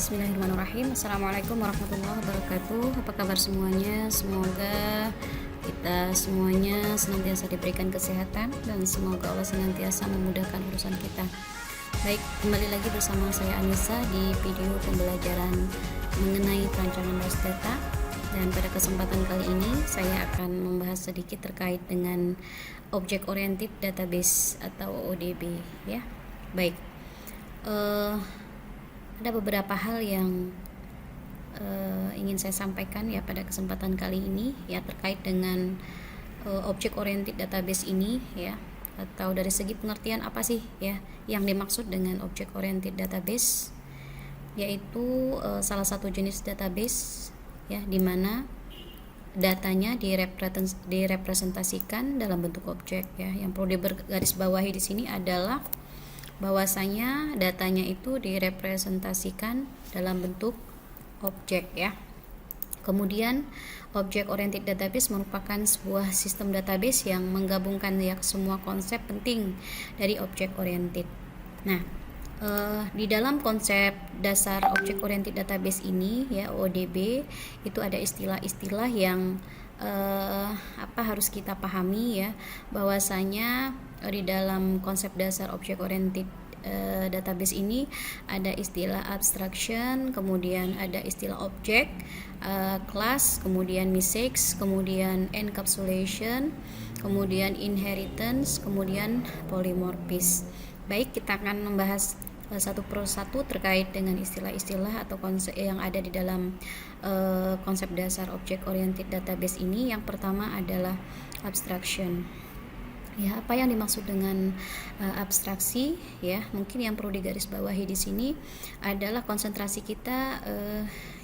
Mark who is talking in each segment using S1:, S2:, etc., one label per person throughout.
S1: Bismillahirrahmanirrahim. Assalamualaikum warahmatullahi wabarakatuh. Apa kabar semuanya? Semoga kita semuanya senantiasa diberikan kesehatan dan semoga Allah senantiasa memudahkan urusan kita. Baik, kembali lagi bersama saya Anissa di video pembelajaran mengenai perancangan base data. Dan pada kesempatan kali ini saya akan membahas sedikit terkait dengan Object Oriented Database atau ODB ya. Baik. Ada beberapa hal yang ingin saya sampaikan ya pada kesempatan kali ini ya terkait dengan Object Oriented Database ini ya, atau dari segi pengertian apa sih ya yang dimaksud dengan Object Oriented Database, yaitu salah satu jenis database ya di mana datanya direpresentasikan dalam bentuk objek ya. Yang perlu digarisbawahi di sini adalah bahwasanya datanya itu direpresentasikan dalam bentuk objek ya. Kemudian Object Oriented Database merupakan sebuah sistem database yang menggabungkan ya semua konsep penting dari Object Oriented. Nah, di dalam konsep dasar Object Oriented Database ini ya ODB itu ada istilah-istilah yang harus kita pahami ya, bahwasanya di dalam konsep dasar Object Oriented Database ini ada istilah abstraction, kemudian ada istilah object, class, kemudian message, kemudian encapsulation, kemudian inheritance, kemudian polymorphism. Baik, kita akan membahas satu persatu terkait dengan istilah-istilah atau konsep yang ada di dalam konsep dasar Object Oriented Database ini. Yang pertama adalah abstraction. Ya, apa yang dimaksud dengan abstraksi ya? Mungkin yang perlu digarisbawahi di sini adalah konsentrasi kita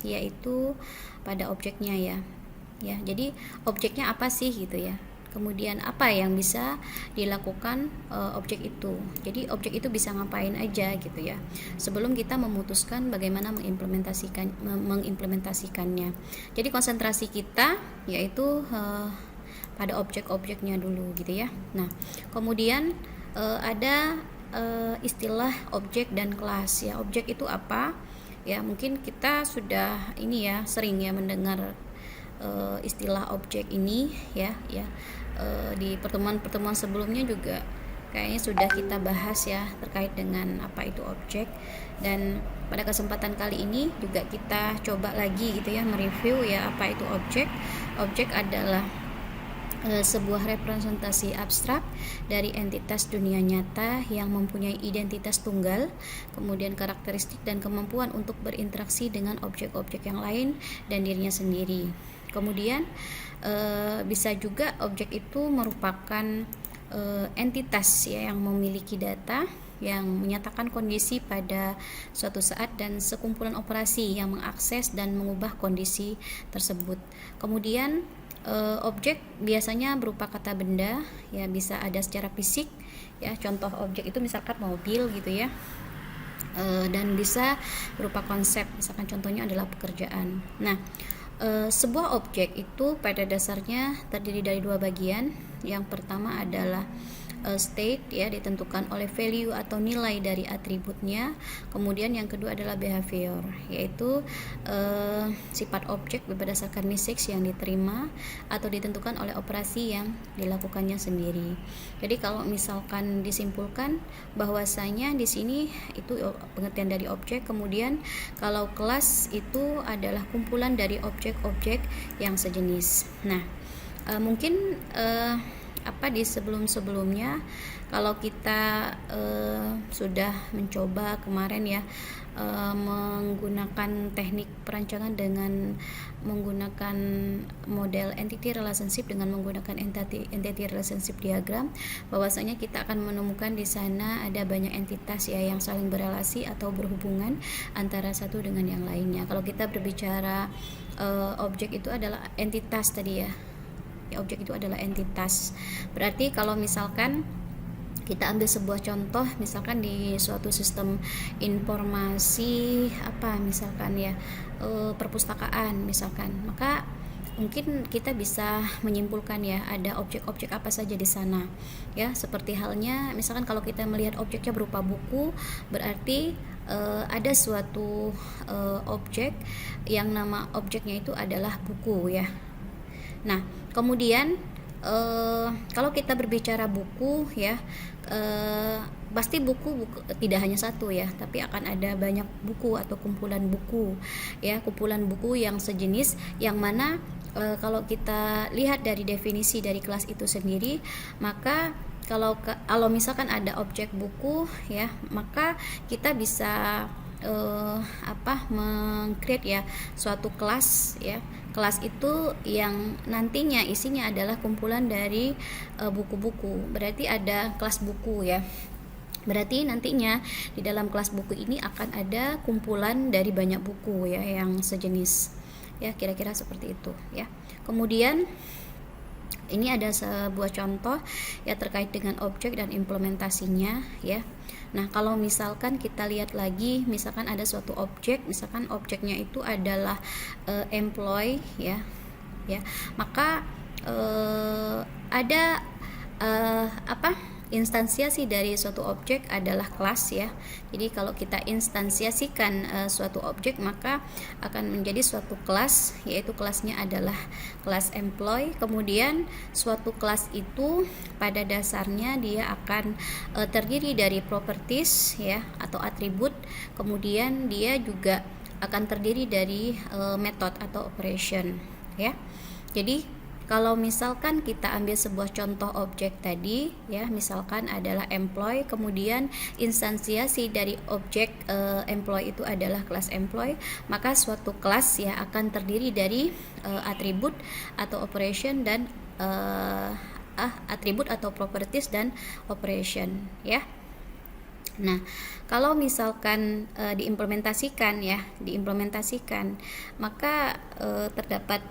S1: yaitu pada objeknya ya. Ya, jadi objeknya apa sih gitu ya? Kemudian apa yang bisa dilakukan objek itu. Jadi objek itu bisa ngapain aja gitu ya. Sebelum kita memutuskan bagaimana mengimplementasikannya. Jadi konsentrasi kita yaitu pada objek-objeknya dulu gitu ya. Nah, kemudian ada istilah objek dan kelas ya. Objek itu apa? Ya, mungkin kita sudah ini ya sering ya mendengar istilah objek ini ya di pertemuan-pertemuan sebelumnya juga kayaknya sudah kita bahas ya terkait dengan apa itu objek. Dan pada kesempatan kali ini juga kita coba lagi gitu ya mereview ya apa itu objek. Objek adalah sebuah representasi abstrak dari entitas dunia nyata yang mempunyai identitas tunggal, kemudian karakteristik dan kemampuan untuk berinteraksi dengan objek-objek yang lain dan dirinya sendiri. Kemudian bisa juga objek itu merupakan entitas ya yang memiliki data yang menyatakan kondisi pada suatu saat dan sekumpulan operasi yang mengakses dan mengubah kondisi tersebut. Kemudian objek biasanya berupa kata benda ya, bisa ada secara fisik ya, contoh objek itu misalkan mobil gitu ya, dan bisa berupa konsep, misalkan contohnya adalah pekerjaan. Nah, sebuah objek itu pada dasarnya terdiri dari dua bagian. Yang pertama adalah state ya, ditentukan oleh value atau nilai dari atributnya. Kemudian yang kedua adalah behavior, yaitu sifat objek berdasarkan message yang diterima atau ditentukan oleh operasi yang dilakukannya sendiri. Jadi kalau misalkan disimpulkan bahwasanya di sini itu pengertian dari objek. Kemudian kalau kelas itu adalah kumpulan dari objek-objek yang sejenis. Nah, mungkin di sebelum-sebelumnya kalau kita sudah mencoba kemarin ya menggunakan teknik perancangan dengan menggunakan model entity relationship dengan menggunakan entity relationship diagram, bahwasanya kita akan menemukan di sana ada banyak entitas ya yang saling berelasi atau berhubungan antara satu dengan yang lainnya. Kalau kita berbicara objek itu adalah entitas tadi ya. Objek itu adalah entitas. Berarti kalau misalkan kita ambil sebuah contoh, misalkan di suatu sistem informasi misalkan ya perpustakaan misalkan, maka mungkin kita bisa menyimpulkan ya ada objek-objek apa saja di sana ya, seperti halnya misalkan kalau kita melihat objeknya berupa buku, berarti ada suatu objek yang nama objeknya itu adalah buku ya. Nah, kemudian kalau kita berbicara buku ya, pasti buku tidak hanya satu ya, tapi akan ada banyak buku atau kumpulan buku ya, kumpulan buku yang sejenis, yang mana kalau kita lihat dari definisi dari kelas itu sendiri, maka kalau misalkan ada objek buku ya, maka kita bisa meng-create ya suatu kelas ya. Kelas itu yang nantinya isinya adalah kumpulan dari buku-buku. Berarti ada kelas buku ya. Berarti nantinya di dalam kelas buku ini akan ada kumpulan dari banyak buku ya yang sejenis. Ya, kira-kira seperti itu ya. Kemudian ini ada sebuah contoh ya terkait dengan objek dan implementasinya ya. Nah, kalau misalkan kita lihat lagi, misalkan ada suatu objek, misalkan objeknya itu adalah employee ya. Ya. Maka ada instansiasi dari suatu objek adalah kelas ya. Jadi kalau kita instansiasikan suatu objek, maka akan menjadi suatu kelas, yaitu kelasnya adalah kelas employee. Kemudian suatu kelas itu pada dasarnya dia akan terdiri dari properties ya atau atribut. Kemudian dia juga akan terdiri dari method atau operation ya. Jadi kalau misalkan kita ambil sebuah contoh objek tadi ya, misalkan adalah employee, kemudian instansiasi dari objek employee itu adalah kelas employee, maka suatu kelas ya akan terdiri dari atribut atau operation dan atribut atau properties dan operation ya. Nah, kalau misalkan diimplementasikan, maka terdapat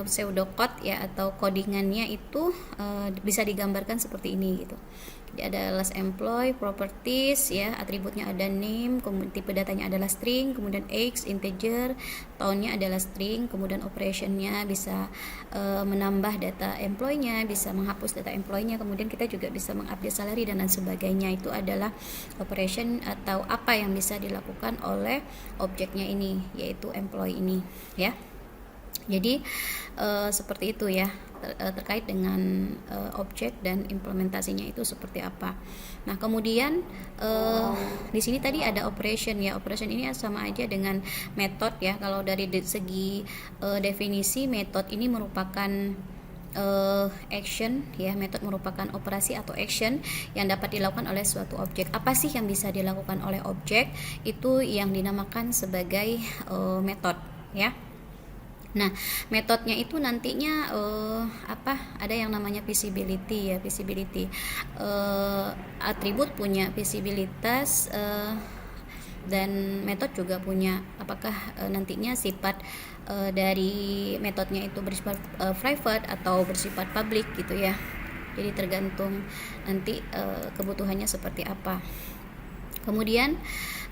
S1: pseudocode ya atau codingannya itu bisa digambarkan seperti ini gitu. Jadi ada last employee, properties ya, atributnya ada name, kemudian tipe datanya adalah string, kemudian age integer, tahunnya adalah string, kemudian operationnya bisa menambah data employee-nya, bisa menghapus data employee-nya, kemudian kita juga bisa mengupdate salary dan lain sebagainya. Itu adalah operation atau apa yang bisa dilakukan oleh objeknya ini, yaitu employee ini ya. Jadi seperti itu ya terkait dengan objek dan implementasinya itu seperti apa. Nah, kemudian di sini tadi ada operation ya. Operation ini sama aja dengan method ya. Kalau dari segi definisi, method ini merupakan action ya. Method merupakan operasi atau action yang dapat dilakukan oleh suatu objek. Apa sih yang bisa dilakukan oleh objek? Itu yang dinamakan sebagai method ya. Nah, metodenya itu nantinya ada yang namanya visibility ya, visibility. Atribut punya visibilitas dan metode juga punya. Apakah nantinya sifat dari metodenya itu bersifat private atau bersifat public gitu ya. Jadi tergantung nanti kebutuhannya seperti apa. Kemudian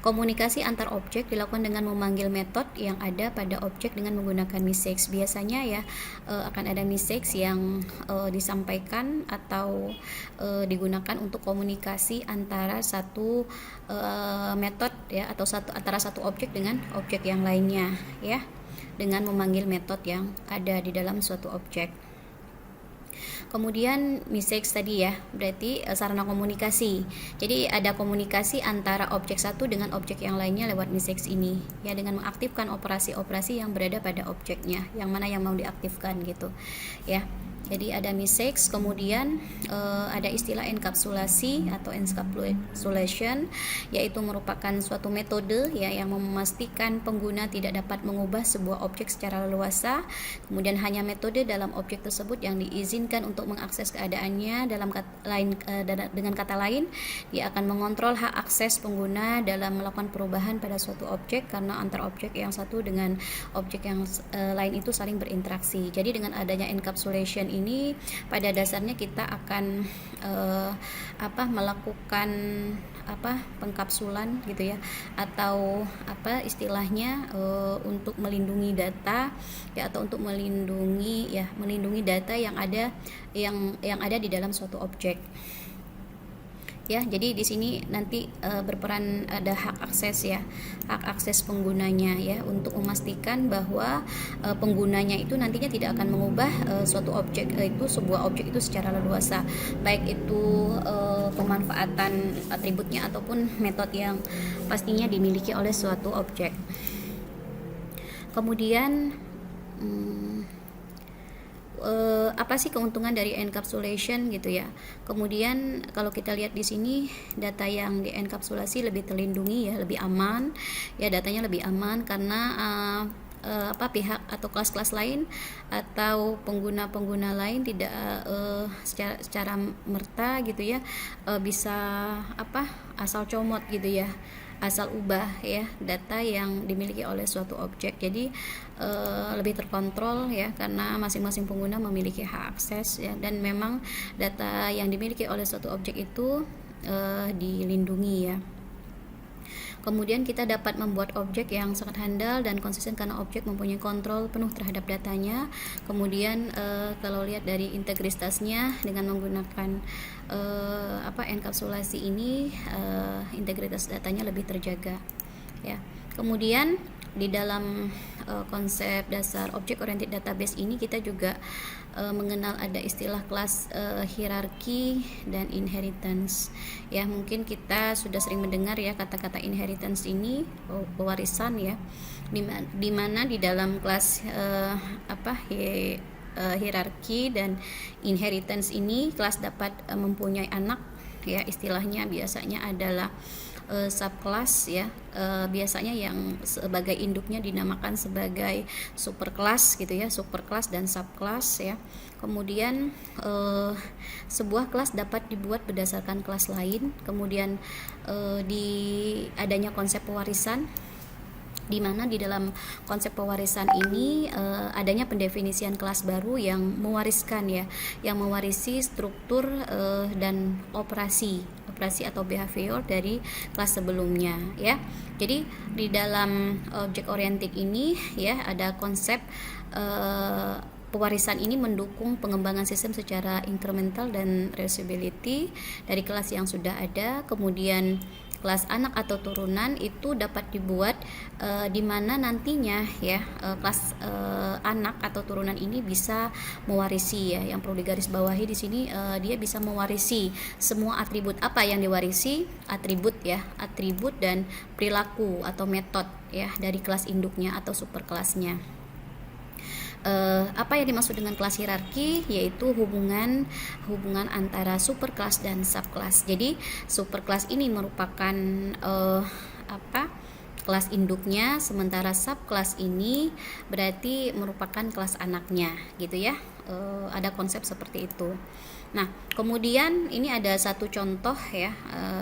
S1: komunikasi antar objek dilakukan dengan memanggil metode yang ada pada objek dengan menggunakan message. Biasanya ya akan ada message yang disampaikan atau digunakan untuk komunikasi antara satu metode ya atau antara satu objek dengan objek yang lainnya ya, dengan memanggil metode yang ada di dalam suatu objek. Kemudian message tadi ya, berarti sarana komunikasi. Jadi ada komunikasi antara objek satu dengan objek yang lainnya lewat message ini ya, dengan mengaktifkan operasi-operasi yang berada pada objeknya, yang mana yang mau diaktifkan gitu ya. Jadi ada message, kemudian ada istilah enkapsulasi atau encapsulation, yaitu merupakan suatu metode ya yang memastikan pengguna tidak dapat mengubah sebuah objek secara leluasa. Kemudian hanya metode dalam objek tersebut yang diizinkan untuk mengakses keadaannya. Dengan kata lain, dia akan mengontrol hak akses pengguna dalam melakukan perubahan pada suatu objek, karena antar objek yang satu dengan objek yang lain itu saling berinteraksi. Jadi dengan adanya encapsulation ini pada dasarnya kita akan melakukan pengkapsulan gitu ya, atau apa istilahnya untuk melindungi data ya, atau untuk melindungi data yang ada di dalam suatu objek. Ya, jadi di sini nanti berperan ada hak akses penggunanya ya, untuk memastikan bahwa penggunanya itu nantinya tidak akan mengubah suatu objek sebuah objek itu secara leluasa, baik itu pemanfaatan atributnya ataupun metode yang pastinya dimiliki oleh suatu objek. Kemudian apa sih keuntungan dari encapsulation gitu ya. Kemudian kalau kita lihat di sini, data yang dienkapsulasi lebih terlindungi ya, lebih aman ya, datanya lebih aman karena pihak atau kelas-kelas lain atau pengguna-pengguna lain tidak secara merta gitu ya bisa asal comot gitu ya, asal ubah ya data yang dimiliki oleh suatu objek. Jadi lebih terkontrol ya, karena masing-masing pengguna memiliki hak akses ya, dan memang data yang dimiliki oleh suatu objek itu dilindungi ya. Kemudian kita dapat membuat objek yang sangat handal dan konsisten karena objek mempunyai kontrol penuh terhadap datanya. Kemudian kalau lihat dari integritasnya dengan menggunakan enkapsulasi ini, integritas datanya lebih terjaga ya. Kemudian di dalam konsep dasar object oriented database ini kita juga mengenal ada istilah kelas hierarki dan inheritance ya. Mungkin kita sudah sering mendengar ya kata-kata inheritance ini, pewarisan ya, di mana di dalam kelas hierarki dan inheritance ini kelas dapat mempunyai anak ya, istilahnya biasanya adalah subclass ya, biasanya yang sebagai induknya dinamakan sebagai superclass gitu ya, superclass dan subclass ya. Kemudian sebuah kelas dapat dibuat berdasarkan kelas lain. Kemudian di adanya konsep pewarisan, di mana di dalam konsep pewarisan ini adanya pendefinisian kelas baru yang mewariskan ya, yang mewarisi struktur dan operasi atau behavior dari kelas sebelumnya ya. Jadi di dalam object oriented ini ya ada konsep pewarisan ini mendukung pengembangan sistem secara incremental dan reusability dari kelas yang sudah ada. Kemudian kelas anak atau turunan itu dapat dibuat di mana nantinya ya kelas anak atau turunan ini bisa mewarisi ya. Yang perlu digarisbawahi di sini dia bisa mewarisi semua atribut. Apa yang diwarisi? Atribut ya, atribut dan perilaku atau metode ya dari kelas induknya atau superkelasnya. Apa yang dimaksud dengan kelas hierarki, yaitu hubungan antara superkelas dan subkelas. Jadi superkelas ini merupakan kelas induknya, sementara subkelas ini berarti merupakan kelas anaknya gitu ya. Ada konsep seperti itu. Nah, kemudian ini ada satu contoh ya,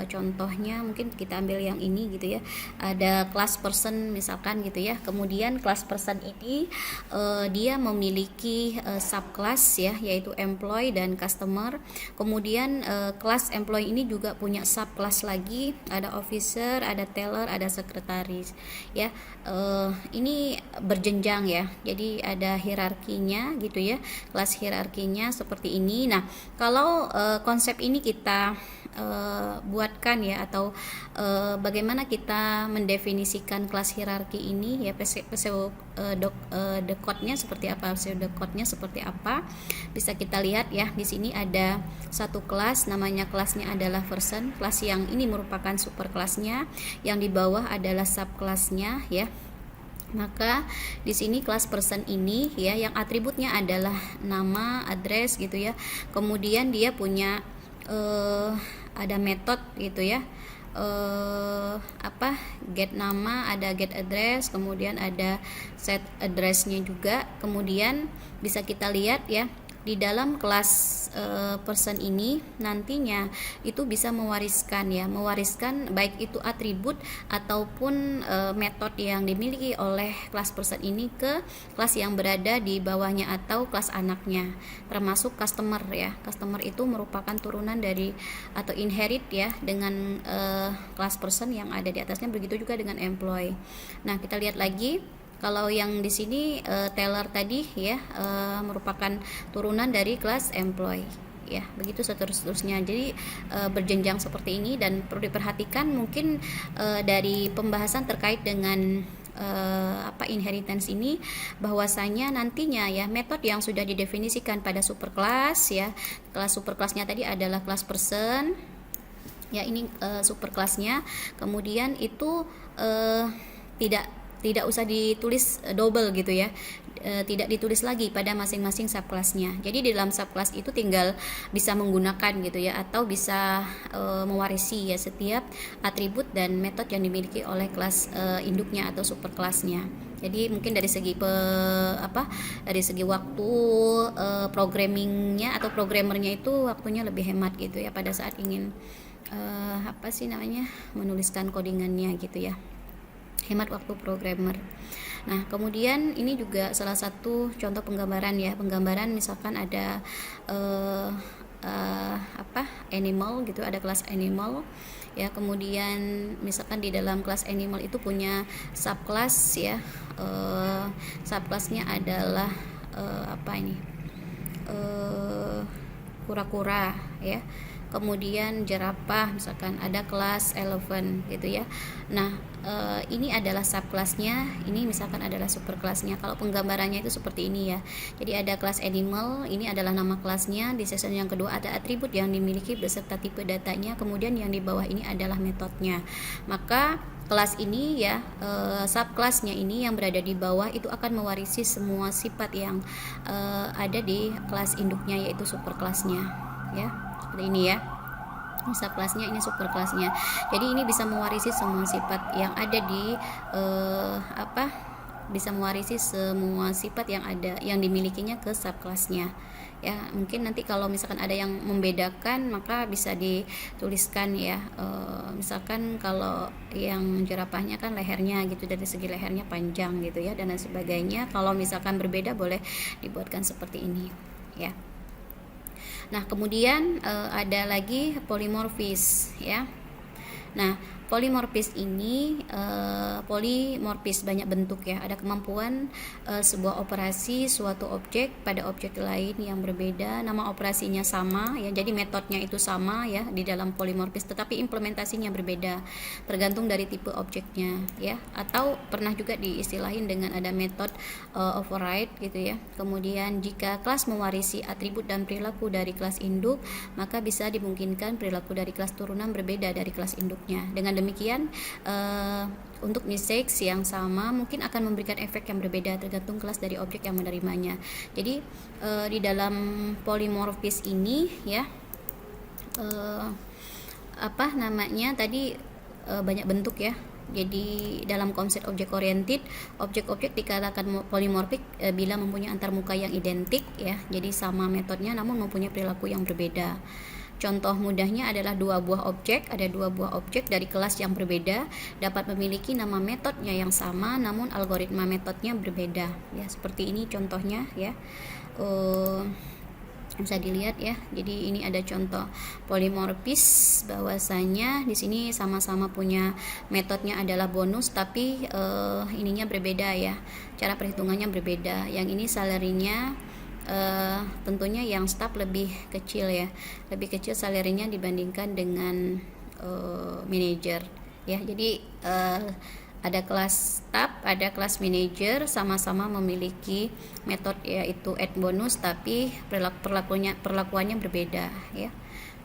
S1: contohnya mungkin kita ambil yang ini gitu ya. Ada class person misalkan gitu ya. Kemudian class person ini dia memiliki subclass ya, yaitu employee dan customer. Kemudian kelas employee ini juga punya subclass lagi, ada officer, ada teller, ada sekretaris ya. Ini berjenjang ya. Jadi ada hierarkinya gitu ya. Kelas hierarkinya seperti ini. Nah, kalau konsep ini kita buatkan ya, atau bagaimana kita mendefinisikan kelas hierarki ini ya, pseudocode-nya seperti apa, pseudocode-nya seperti apa, bisa kita lihat ya. Di sini ada satu kelas, namanya kelasnya adalah person. Kelas yang ini merupakan superkelasnya, yang di bawah adalah subkelasnya ya. Maka di sini kelas person ini ya, yang atributnya adalah nama, address gitu ya. Kemudian dia punya ada metode gitu ya. Get nama, ada get address, kemudian ada set address-nya juga. Kemudian bisa kita lihat ya, di dalam kelas person ini nantinya itu bisa mewariskan baik itu atribut ataupun metode yang dimiliki oleh kelas person ini ke kelas yang berada di bawahnya atau kelas anaknya, termasuk customer ya. Customer itu merupakan turunan dari atau inherit ya dengan kelas person yang ada di atasnya, begitu juga dengan employee. Nah, kita lihat lagi. Kalau yang di sini teller tadi ya merupakan turunan dari kelas employee ya, begitu seterusnya. Jadi berjenjang seperti ini, dan perlu diperhatikan mungkin dari pembahasan terkait dengan inheritance ini, bahwasanya nantinya ya metode yang sudah didefinisikan pada superclass ya, kelas superclassnya tadi adalah kelas person ya, ini superclassnya. Kemudian itu tidak usah ditulis double gitu ya, tidak ditulis lagi pada masing-masing subclassnya. Jadi di dalam subclass itu tinggal bisa menggunakan gitu ya, atau bisa mewarisi ya setiap atribut dan metode yang dimiliki oleh kelas induknya atau superclassnya. Jadi mungkin dari segi dari segi waktu programmingnya atau programmernya itu waktunya lebih hemat gitu ya pada saat ingin menuliskan codingannya gitu ya, hemat waktu programmer. Nah, kemudian ini juga salah satu contoh penggambaran ya, penggambaran misalkan ada animal gitu, ada kelas animal ya, kemudian misalkan di dalam kelas animal itu punya subclass ya, subclassnya adalah kura-kura ya, kemudian jerapah, misalkan ada kelas elephant gitu ya. Nah, ini adalah subclassnya, ini misalkan adalah superclassnya. Kalau penggambarannya itu seperti ini ya. Jadi ada kelas animal, ini adalah nama kelasnya. Di section yang kedua ada atribut yang dimiliki beserta tipe datanya, kemudian yang di bawah ini adalah metodenya. Maka kelas ini ya, subclassnya ini yang berada di bawah itu akan mewarisi semua sifat yang ada di kelas induknya, yaitu superclassnya ya. Seperti ini ya, ini subclassnya, ini superclassnya. Jadi ini bisa mewarisi semua sifat yang ada di bisa mewarisi semua sifat yang ada yang dimilikinya ke subclassnya ya. Mungkin nanti kalau misalkan ada yang membedakan maka bisa dituliskan ya, misalkan kalau yang jerapahnya kan lehernya gitu, dari segi lehernya panjang gitu ya, dan lain sebagainya. Kalau misalkan berbeda boleh dibuatkan seperti ini ya. Nah, kemudian ada lagi polymorphis ya. Nah, polymorphis ini polymorphis banyak bentuk ya, ada kemampuan sebuah operasi suatu objek pada objek lain yang berbeda, nama operasinya sama ya, jadi metodenya itu sama ya di dalam polymorphis, tetapi implementasinya berbeda tergantung dari tipe objeknya ya. Atau pernah juga diistilahin dengan ada metode override gitu ya. Kemudian jika kelas mewarisi atribut dan perilaku dari kelas induk, maka bisa dimungkinkan perilaku dari kelas turunan berbeda dari kelas induknya. Dengan demikian untuk mistakes yang sama mungkin akan memberikan efek yang berbeda tergantung kelas dari objek yang menerimanya. Jadi di dalam polymorphis ini ya tadi banyak bentuk ya. Jadi dalam konsep objek oriented, objek-objek dikatakan polymorphic bila mempunyai antarmuka yang identik ya, jadi sama metodenya namun mempunyai perilaku yang berbeda. Contoh mudahnya adalah ada dua buah objek dari kelas yang berbeda dapat memiliki nama metodenya yang sama namun algoritma metodenya berbeda ya, seperti ini contohnya ya. Bisa dilihat ya. Jadi ini ada contoh polymorphis, bahwasanya di sini sama-sama punya metodenya adalah bonus, tapi ininya berbeda ya, cara perhitungannya berbeda. Yang ini salary-nya tentunya yang staff lebih kecil ya, lebih kecil salary-nya dibandingkan dengan manager ya. Jadi ada kelas staff, ada kelas manager, sama-sama memiliki metode yaitu add bonus, tapi perlakuannya berbeda ya,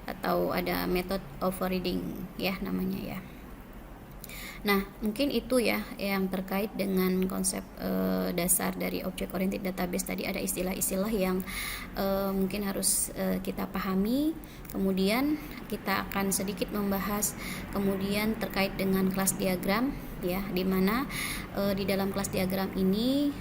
S1: atau ada metode overriding ya namanya ya. Nah, mungkin itu ya yang terkait dengan konsep dasar dari object oriented database. Tadi ada istilah-istilah yang mungkin harus kita pahami. Kemudian kita akan sedikit membahas kemudian terkait dengan kelas diagram ya, di mana di dalam kelas diagram ini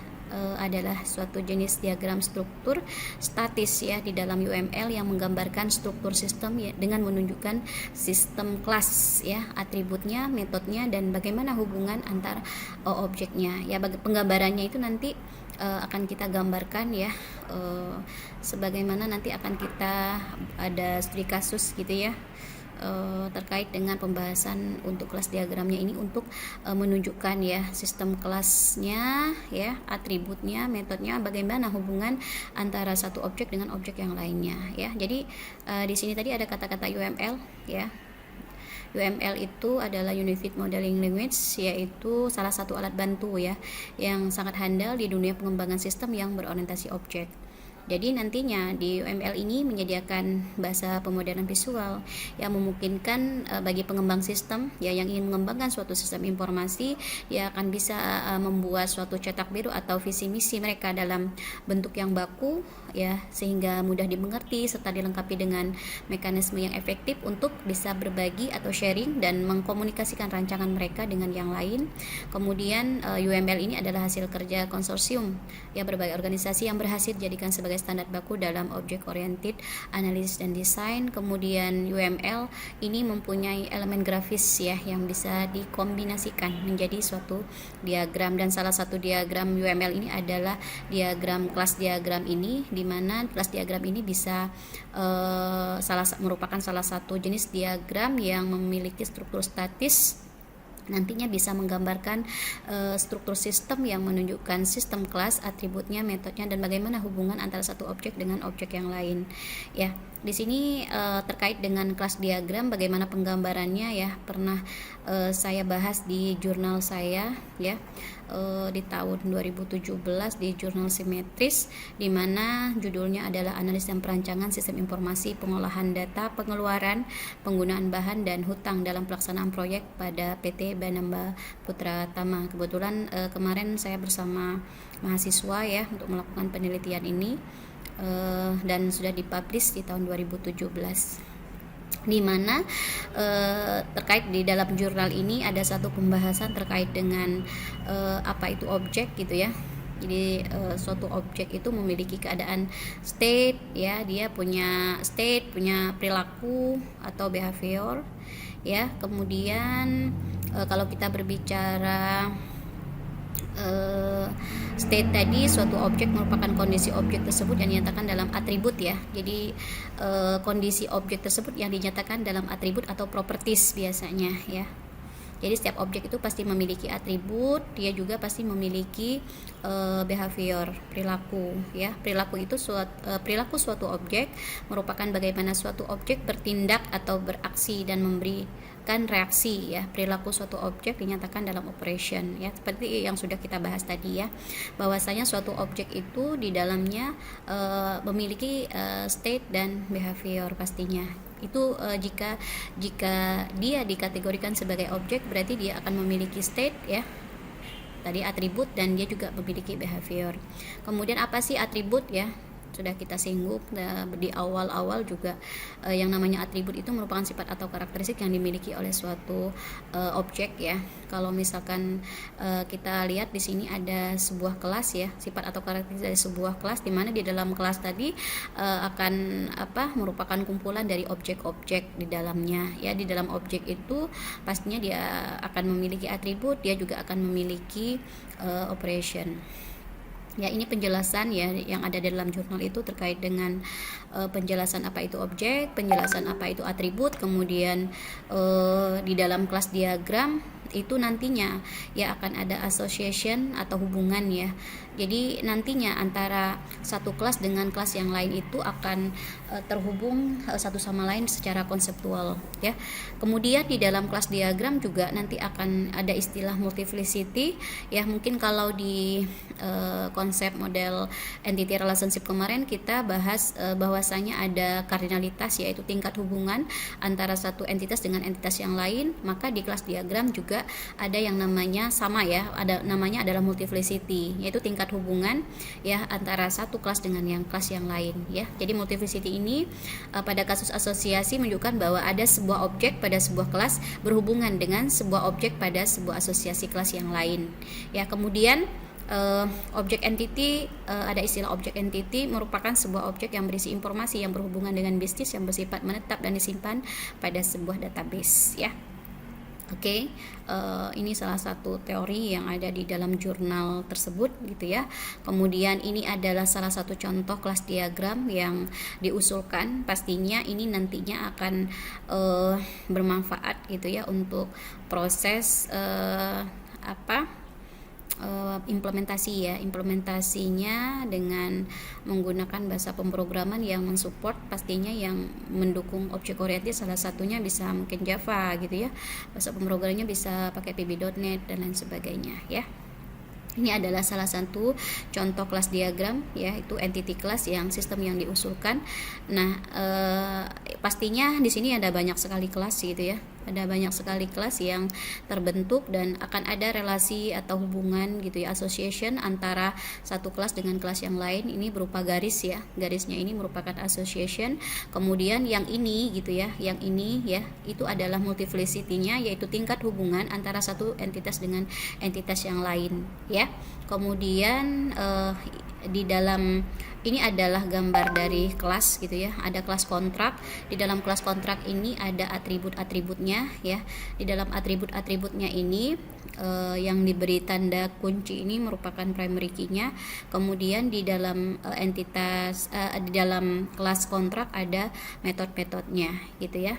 S1: adalah suatu jenis diagram struktur statis ya di dalam UML yang menggambarkan struktur sistem ya, dengan menunjukkan sistem kelas ya, atributnya, metodenya, dan bagaimana hubungan antar objeknya ya. Penggambarannya itu nanti akan kita gambarkan ya, sebagaimana nanti akan kita ada studi kasus gitu ya, terkait dengan pembahasan untuk kelas diagramnya ini untuk menunjukkan ya sistem kelasnya ya, atributnya, metodenya, bagaimana hubungan antara satu objek dengan objek yang lainnya ya. Jadi di sini tadi ada kata-kata UML ya. UML itu adalah Unified Modeling Language, yaitu salah satu alat bantu ya yang sangat handal di dunia pengembangan sistem yang berorientasi objek. Jadi nantinya di UML ini menyediakan bahasa pemrograman visual yang memungkinkan bagi pengembang sistem ya yang ingin mengembangkan suatu sistem informasi, dia akan bisa membuat suatu cetak biru atau visi misi mereka dalam bentuk yang baku ya, sehingga mudah dimengerti serta dilengkapi dengan mekanisme yang efektif untuk bisa berbagi atau sharing dan mengkomunikasikan rancangan mereka dengan yang lain. Kemudian UML ini adalah hasil kerja konsorsium ya berbagai organisasi yang berhasil dijadikan sebagai standar baku dalam object oriented analysis dan design. Kemudian UML ini mempunyai elemen grafis ya yang bisa dikombinasikan menjadi suatu diagram, dan salah satu diagram UML ini adalah diagram kelas diagram ini, di mana kelas diagram ini bisa merupakan salah satu jenis diagram yang memiliki struktur statis, nantinya bisa menggambarkan struktur sistem yang menunjukkan sistem kelas, atributnya, metodenya, dan bagaimana hubungan antara satu objek dengan objek yang lain ya. Di sini terkait dengan kelas diagram bagaimana penggambarannya ya, pernah saya bahas di jurnal saya ya, di tahun 2017 di jurnal Simetris, di mana judulnya adalah Analisis dan Perancangan Sistem Informasi Pengolahan Data, Pengeluaran, Penggunaan Bahan dan Hutang dalam Pelaksanaan Proyek pada PT Banamba Putra Tama. Kebetulan kemarin saya bersama mahasiswa ya untuk melakukan penelitian ini, dan sudah dipublish di tahun 2017, di mana terkait di dalam jurnal ini ada satu pembahasan terkait dengan apa itu objek gitu ya. Jadi suatu objek itu memiliki keadaan state ya, dia punya state, punya perilaku atau behavior ya. Kemudian kalau kita berbicara state tadi, suatu objek merupakan kondisi objek tersebut yang dinyatakan dalam atribut ya. Jadi kondisi objek tersebut yang dinyatakan dalam atribut atau properties biasanya ya. Jadi setiap objek itu pasti memiliki atribut, dia juga pasti memiliki behavior, perilaku ya. Perilaku itu perilaku suatu objek merupakan bagaimana suatu objek bertindak atau beraksi dan memberikan reaksi ya. Perilaku suatu objek dinyatakan dalam operation ya, seperti yang sudah kita bahas tadi ya, bahwasanya suatu objek itu di dalamnya memiliki state dan behavior pastinya. Itu jika dia dikategorikan sebagai objek, berarti dia akan memiliki state ya, tadi atribut, dan dia juga memiliki behavior. Kemudian apa sih atribut ya? Sudah kita singgung di awal-awal juga, yang namanya atribut itu merupakan sifat atau karakteristik yang dimiliki oleh suatu objek ya. Kalau misalkan kita lihat di sini ada sebuah kelas ya, sifat atau karakteristik dari sebuah kelas, di mana di dalam kelas tadi akan merupakan kumpulan dari objek-objek di dalamnya ya. Di dalam objek itu pastinya dia akan memiliki atribut, dia juga akan memiliki operation. Ya, ini penjelasan ya yang ada di dalam jurnal itu terkait dengan penjelasan apa itu objek, penjelasan apa itu atribut, kemudian di dalam kelas diagram itu nantinya ya akan ada association atau hubungan ya. Jadi nantinya antara satu kelas dengan kelas yang lain itu akan terhubung satu sama lain secara konseptual ya. Kemudian di dalam kelas diagram juga nanti akan ada istilah multiplicity ya. Mungkin kalau di konsep model entity relationship kemarin kita bahas bahwasanya ada kardinalitas, yaitu tingkat hubungan antara satu entitas dengan entitas yang lain. Maka di kelas diagram juga ada yang namanya sama ya, ada namanya adalah multiplicity, yaitu tingkat hubungan ya antara satu kelas dengan yang kelas yang lain ya. Jadi multiplicity ini pada kasus asosiasi menunjukkan bahwa ada sebuah objek pada sebuah kelas berhubungan dengan sebuah objek pada sebuah asosiasi kelas yang lain ya. Kemudian Objek entity, ada istilah objek entity merupakan sebuah objek yang berisi informasi yang berhubungan dengan bisnis yang bersifat menetap dan disimpan pada sebuah database ya. Oke, ini salah satu teori yang ada di dalam jurnal tersebut gitu ya. Kemudian ini adalah salah satu contoh kelas diagram yang diusulkan. Pastinya ini nantinya akan bermanfaat gitu ya untuk proses implementasinya dengan menggunakan bahasa pemrograman yang mensupport pastinya yang mendukung object oriented, salah satunya bisa mungkin Java gitu ya, bahasa pemrogramannya bisa pakai VB.NET dan lain sebagainya ya. Ini adalah salah satu contoh kelas diagram ya, itu entity class yang sistem yang diusulkan. Nah, pastinya di sini ada banyak sekali kelas gitu ya. Ada banyak sekali kelas yang terbentuk dan akan ada relasi atau hubungan gitu ya, association antara satu kelas dengan kelas yang lain. Ini berupa garis ya. Garisnya ini merupakan association. Kemudian yang ini gitu ya, yang ini ya, itu adalah multiplicity-nya, yaitu tingkat hubungan antara satu entitas dengan entitas yang lain ya. Kemudian di dalam ini adalah gambar dari kelas gitu ya, ada kelas kontrak. Di dalam kelas kontrak ini ada atribut-atributnya ya. Di dalam atribut-atributnya ini yang diberi tanda kunci ini merupakan primary key-nya. Kemudian di dalam di dalam kelas kontrak ada metode-metodenya gitu ya.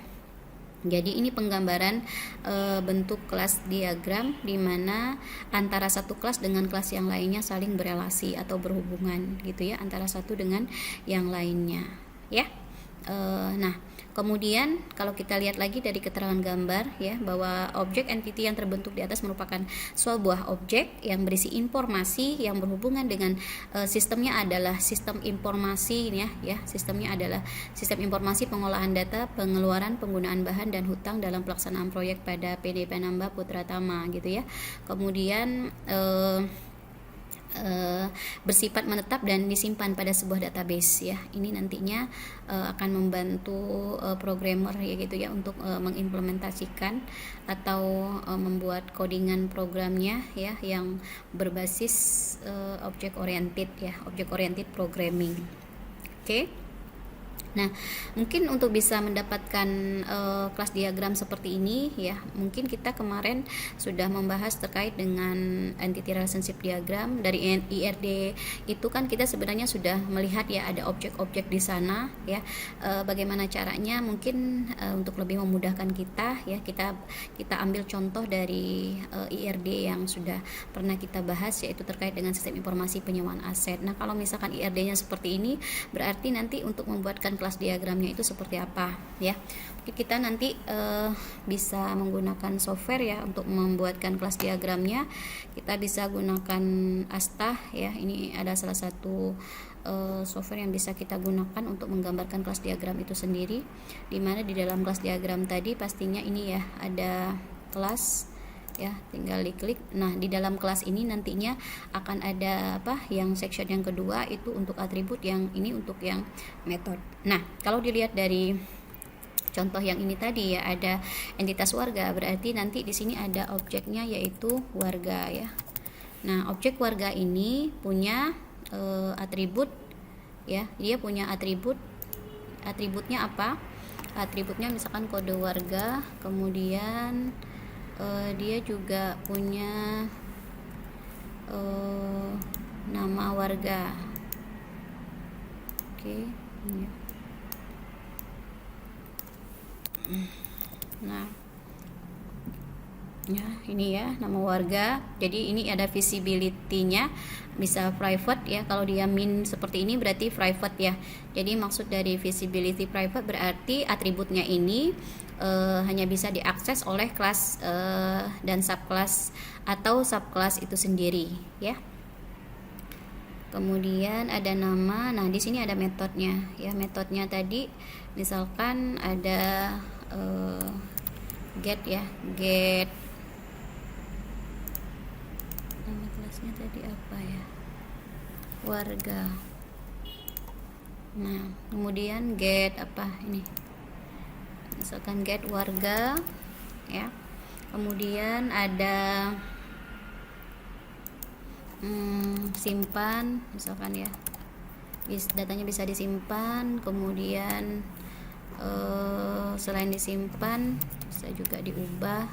S1: Jadi ini penggambaran bentuk kelas diagram di mana antara satu kelas dengan kelas yang lainnya saling berelasi atau berhubungan gitu ya, antara satu dengan yang lainnya ya. Nah, kemudian kalau kita lihat lagi dari keterangan gambar ya, bahwa objek entity yang terbentuk di atas merupakan sebuah objek yang berisi informasi yang berhubungan dengan sistemnya adalah sistem informasi ya. Sistemnya adalah sistem informasi pengolahan data, pengeluaran, penggunaan bahan dan hutang dalam pelaksanaan proyek pada PD Penamba Putra Tama gitu ya. Kemudian bersifat menetap dan disimpan pada sebuah database ya. Ini nantinya akan membantu programmer ya gitu ya untuk mengimplementasikan atau membuat codingan programnya ya yang berbasis object oriented ya, object oriented programming. Oke. Nah, mungkin untuk bisa mendapatkan kelas diagram seperti ini ya, mungkin kita kemarin sudah membahas terkait dengan entity relationship diagram. Dari IRD itu kan kita sebenarnya sudah melihat ya ada objek-objek di sana ya. Bagaimana caranya mungkin untuk lebih memudahkan kita ya, kita ambil contoh dari IRD yang sudah pernah kita bahas, yaitu terkait dengan sistem informasi penyewaan aset. Nah, kalau misalkan IRD-nya seperti ini, berarti nanti untuk membuatkan kelas diagramnya itu seperti apa ya. Mungkin kita nanti bisa menggunakan software ya untuk membuatkan kelas diagramnya. Kita bisa gunakan Asta ya. Ini ada salah satu software yang bisa kita gunakan untuk menggambarkan kelas diagram itu sendiri, dimana di dalam kelas diagram tadi pastinya ini ya ada kelas ya, tinggal diklik. Nah, di dalam kelas ini nantinya akan ada yang section yang kedua itu untuk atribut, yang ini untuk yang method. Nah, kalau dilihat dari contoh yang ini tadi ya, ada entitas warga, berarti nanti di sini ada objeknya yaitu warga ya. Nah, objek warga ini punya atribut ya, dia punya atributnya apa? Atributnya misalkan kode warga, kemudian dia juga punya nama warga. Oke. Nah, ya ini ya nama warga. Jadi ini ada visibility-nya, bisa private ya. Kalau dia min seperti ini berarti private ya. Jadi maksud dari visibility private berarti atributnya ini hanya bisa diakses oleh kelas dan subclass atau subclass itu sendiri ya. Kemudian ada nama. Nah, di sini ada metodenya ya. Metodenya tadi misalkan ada get ya, get. Nama kelasnya tadi apa ya? Warga. Nah, kemudian get apa ini? Misalkan get warga ya. Kemudian ada simpan misalkan ya, datanya bisa disimpan, kemudian selain disimpan bisa juga diubah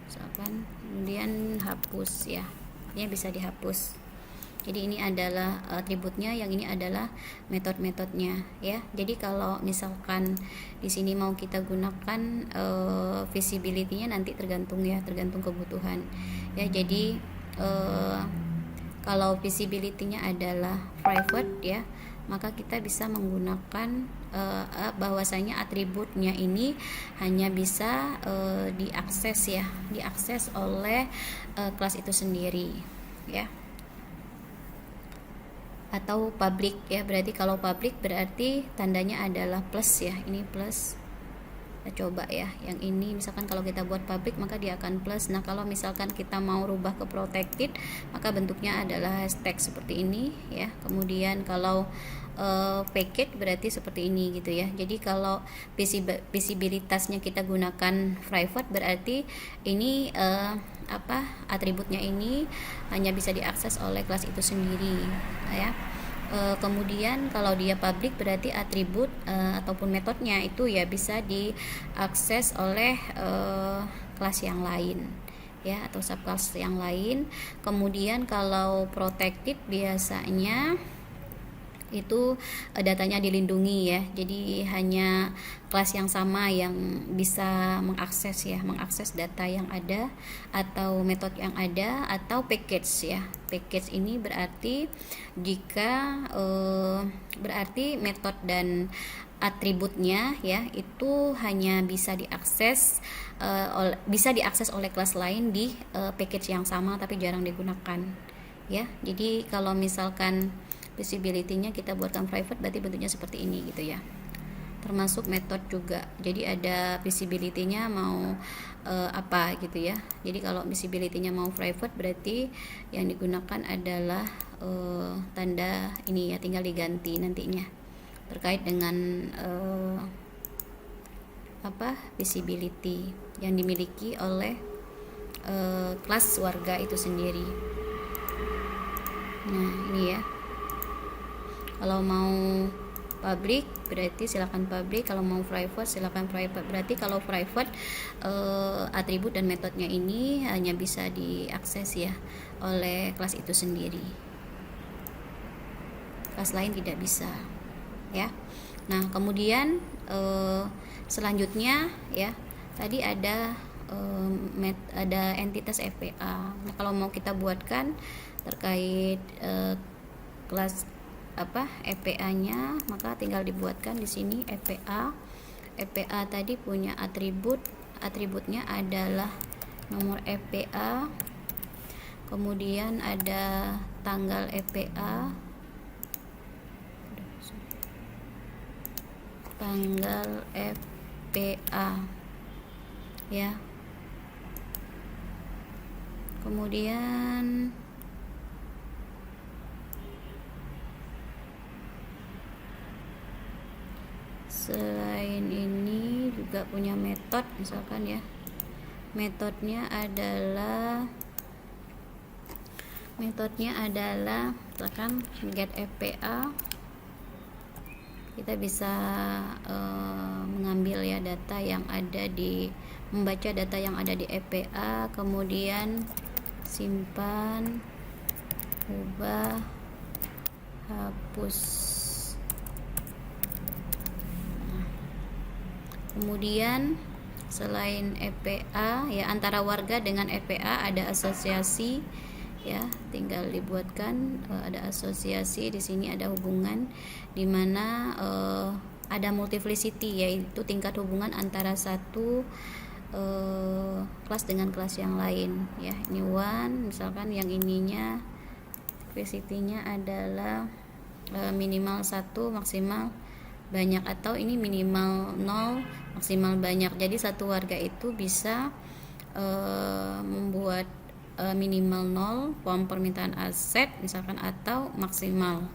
S1: misalkan, kemudian hapus ya, ini bisa dihapus. Jadi ini adalah atributnya, yang ini adalah metode-metodenya ya. Jadi kalau misalkan di sini mau kita gunakan visibility-nya nanti tergantung kebutuhan ya. Jadi kalau visibility-nya adalah private ya, maka kita bisa menggunakan bahwasanya atributnya ini hanya bisa diakses oleh kelas itu sendiri ya. Atau public ya, berarti kalau public berarti tandanya adalah plus ya, ini plus. Kita coba ya, yang ini misalkan kalau kita buat public maka dia akan plus. Nah kalau misalkan kita mau rubah ke protected maka bentuknya adalah hashtag seperti ini ya. Kemudian kalau packet berarti seperti ini gitu ya. Jadi kalau visibilitasnya kita gunakan private berarti ini atributnya ini hanya bisa diakses oleh kelas itu sendiri ya. Kemudian kalau dia public berarti atribut ataupun metodenya itu ya bisa diakses oleh kelas yang lain ya, atau subclass yang lain. Kemudian kalau protected biasanya itu datanya dilindungi ya, jadi hanya kelas yang sama yang bisa mengakses data yang ada atau metode yang ada, atau package ya. Package ini berarti jika berarti metode dan atributnya ya itu hanya bisa diakses oleh kelas lain di package yang sama tapi jarang digunakan ya. Jadi kalau misalkan visibility-nya kita buatkan private berarti bentuknya seperti ini gitu ya. Termasuk metode juga. Jadi ada visibility-nya mau apa gitu ya. Jadi kalau visibility-nya mau private berarti yang digunakan adalah tanda ini ya, tinggal diganti nantinya terkait dengan visibility yang dimiliki oleh kelas warga itu sendiri. Nah ini ya, kalau mau public berarti silakan public, kalau mau private silakan private. Berarti kalau private atribut dan metodenya ini hanya bisa diakses ya oleh kelas itu sendiri, kelas lain tidak bisa ya. Nah kemudian selanjutnya ya, tadi ada entitas FPA. Nah kalau mau kita buatkan terkait kelas FPA-nya maka tinggal dibuatkan di sini FPA. FPA tadi punya atributnya adalah nomor FPA, kemudian ada tanggal FPA, ya. Kemudian selain ini juga punya metode misalkan ya. Metodenya adalah misalkan get FPA. Kita bisa mengambil ya data yang ada membaca data yang ada di FPA, kemudian simpan, ubah, hapus. Kemudian selain FPA ya, antara warga dengan FPA ada asosiasi ya, tinggal dibuatkan ada asosiasi. Di sini ada hubungan di mana ada multiplicity, yaitu tingkat hubungan antara satu kelas dengan kelas yang lain ya. Ini one misalkan, yang ininya multiplicity-nya adalah minimal 1 maksimal banyak, atau ini minimal 0 maksimal banyak. Jadi satu warga itu bisa membuat minimal 0 form permintaan aset misalkan, atau maksimal,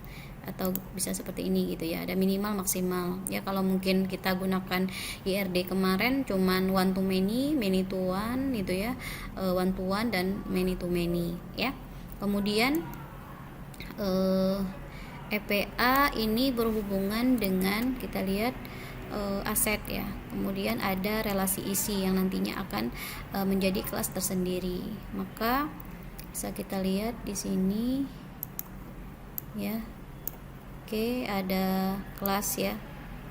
S1: atau bisa seperti ini gitu ya, ada minimal maksimal ya. Kalau mungkin kita gunakan IRD kemarin cuman one to many, many to one gitu ya, one to one dan many to many ya. Kemudian EPA ini berhubungan dengan, kita lihat, aset ya. Kemudian ada relasi isi yang nantinya akan menjadi kelas tersendiri. Maka bisa kita lihat di sini ya. Oke, ada kelas ya.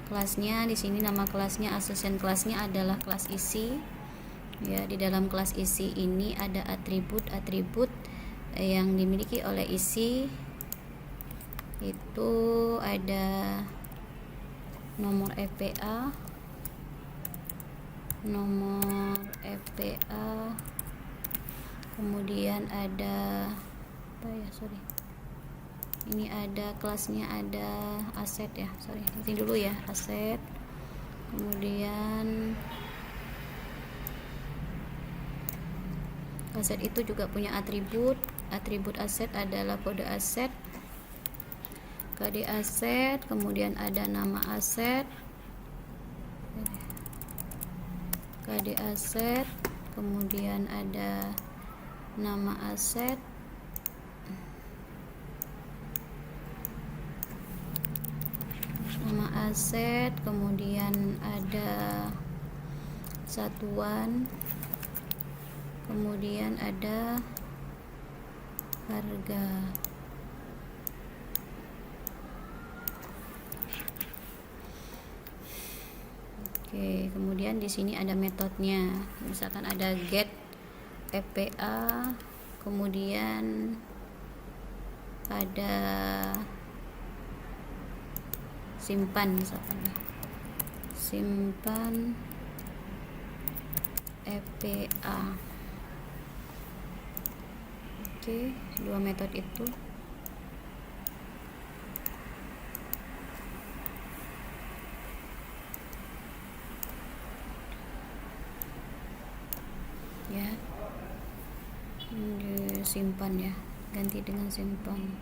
S1: Kelasnya di sini, nama kelasnya, asosian kelasnya adalah kelas isi. Ya, di dalam kelas isi ini ada atribut-atribut yang dimiliki oleh isi. Itu ada nomor EPA, kemudian ada ini ada kelasnya, ada aset ya, ini dulu ya, aset. Kemudian aset itu juga punya atribut aset adalah kode aset, KD aset, kemudian ada nama aset, KD aset, kemudian ada nama aset, kemudian ada satuan, kemudian ada harga. Oke, kemudian di sini ada metodenya. Misalkan ada get EPA, kemudian ada simpan, misalkan simpan EPA. Oke, dua metode itu. Ya, simpan ya, ganti dengan simpan.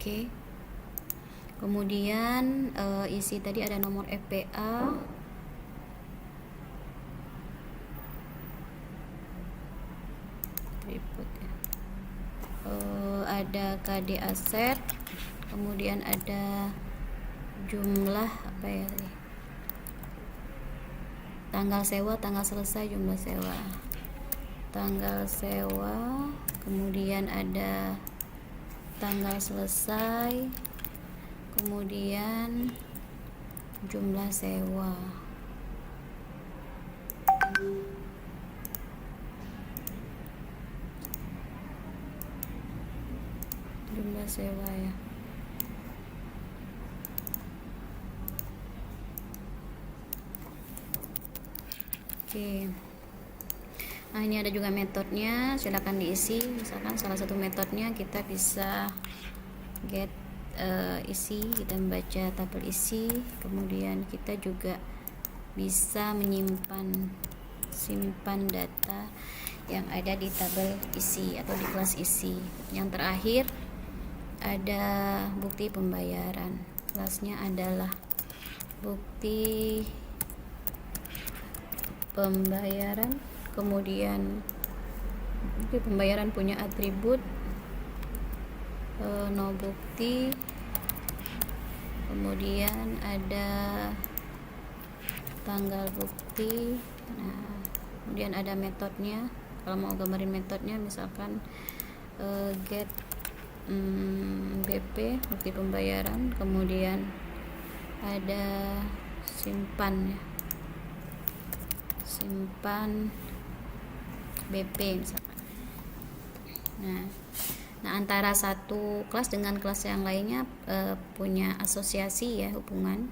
S1: Oke. Kemudian isi tadi ada nomor EPA, ada KD aset, kemudian ada jumlah tanggal sewa, tanggal selesai, jumlah sewa, tanggal sewa, kemudian ada tanggal selesai, kemudian jumlah sewa. Jumlah sewa ya. Oke. Nah, ini ada juga metodenya, silakan diisi. Misalkan salah satu metodenya kita bisa get isi, kita membaca tabel isi, kemudian kita juga bisa simpan data yang ada di tabel isi atau di kelas isi. Yang terakhir ada bukti pembayaran. Kelasnya adalah bukti pembayaran, kemudian bukti pembayaran punya atribut no bukti, kemudian ada tanggal bukti. Nah, kemudian ada metodenya. Kalau mau gambarin metodenya, misalkan get BP, bukti pembayaran, kemudian ada simpan ya, simpan BP misalkan. Nah, antara satu kelas dengan kelas yang lainnya punya asosiasi ya, hubungan.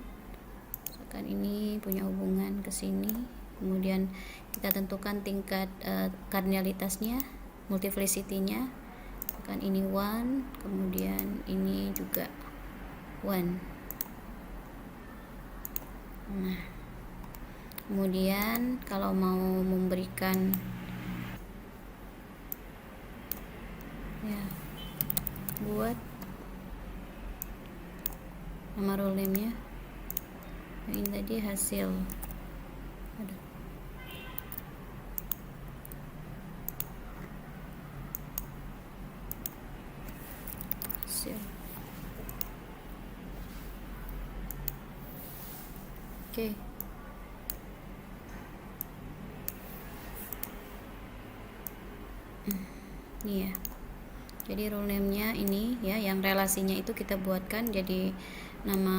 S1: Misalkan ini punya hubungan ke sini, kemudian kita tentukan tingkat kardinalitasnya, multiplicity-nya. Misalkan ini 1, kemudian ini juga 1. Nah, kemudian kalau mau memberikan ya, buat nama rule name-nya, ini tadi hasil. hasil. Oke. Ini ya. Jadi rule name-nya ini ya, yang relasinya itu kita buatkan jadi nama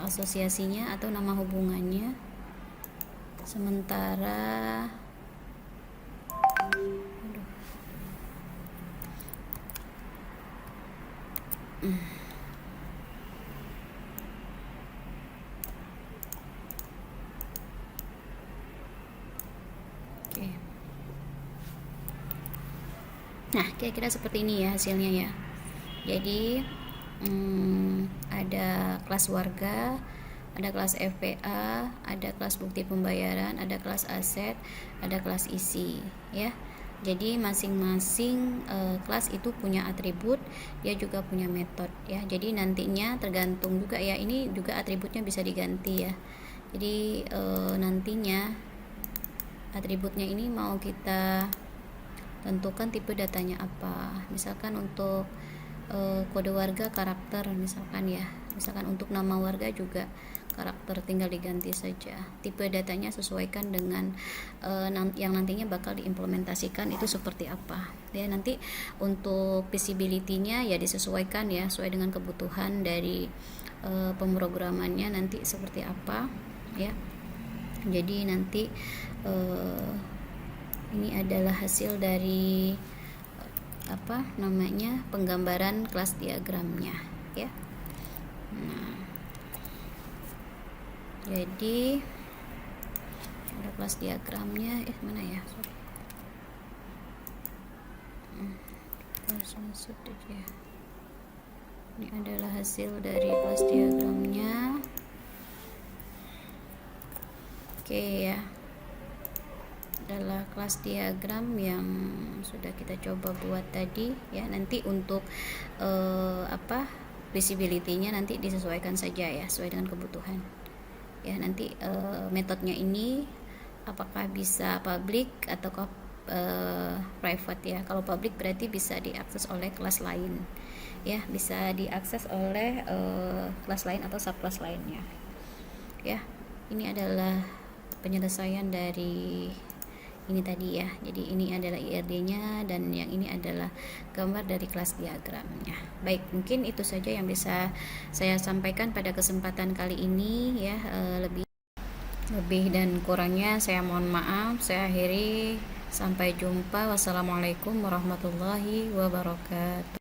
S1: asosiasinya atau nama hubungannya. Sementara oke. Nah, kira-kira seperti ini ya hasilnya ya. Jadi ada kelas warga, ada kelas FPA, ada kelas bukti pembayaran, ada kelas aset, ada kelas isi ya. Jadi masing-masing kelas itu punya atribut, dia juga punya metode ya. Jadi nantinya tergantung juga ya, ini juga atributnya bisa diganti ya. Jadi nantinya atributnya ini mau kita tentukan tipe datanya apa. Misalkan untuk kode warga karakter misalkan ya, misalkan untuk nama warga juga karakter, tinggal diganti saja. Tipe datanya sesuaikan dengan yang nantinya bakal diimplementasikan itu seperti apa ya. Nanti untuk visibility-nya ya disesuaikan ya, sesuai dengan kebutuhan dari pemrogramannya nanti seperti apa ya. Jadi nanti ini adalah hasil dari apa namanya, penggambaran kelas diagramnya ya. Nah, jadi ada kelas diagramnya, mana ya, sorry. Ini adalah hasil dari kelas diagramnya. Oke ya, adalah kelas diagram yang sudah kita coba buat tadi ya. Nanti untuk visibility-nya nanti disesuaikan saja ya, sesuai dengan kebutuhan ya. Nanti metodenya ini apakah bisa public atau private ya. Kalau public berarti bisa diakses oleh kelas lain ya, bisa diakses oleh kelas lain atau subkelas lainnya ya. Ini adalah penyelesaian dari ini tadi ya. Jadi ini adalah IRD-nya dan yang ini adalah gambar dari kelas diagramnya. Baik, mungkin itu saja yang bisa saya sampaikan pada kesempatan kali ini ya. Lebih dan kurangnya saya mohon maaf. Saya akhiri, sampai jumpa. Wassalamualaikum warahmatullahi wabarakatuh.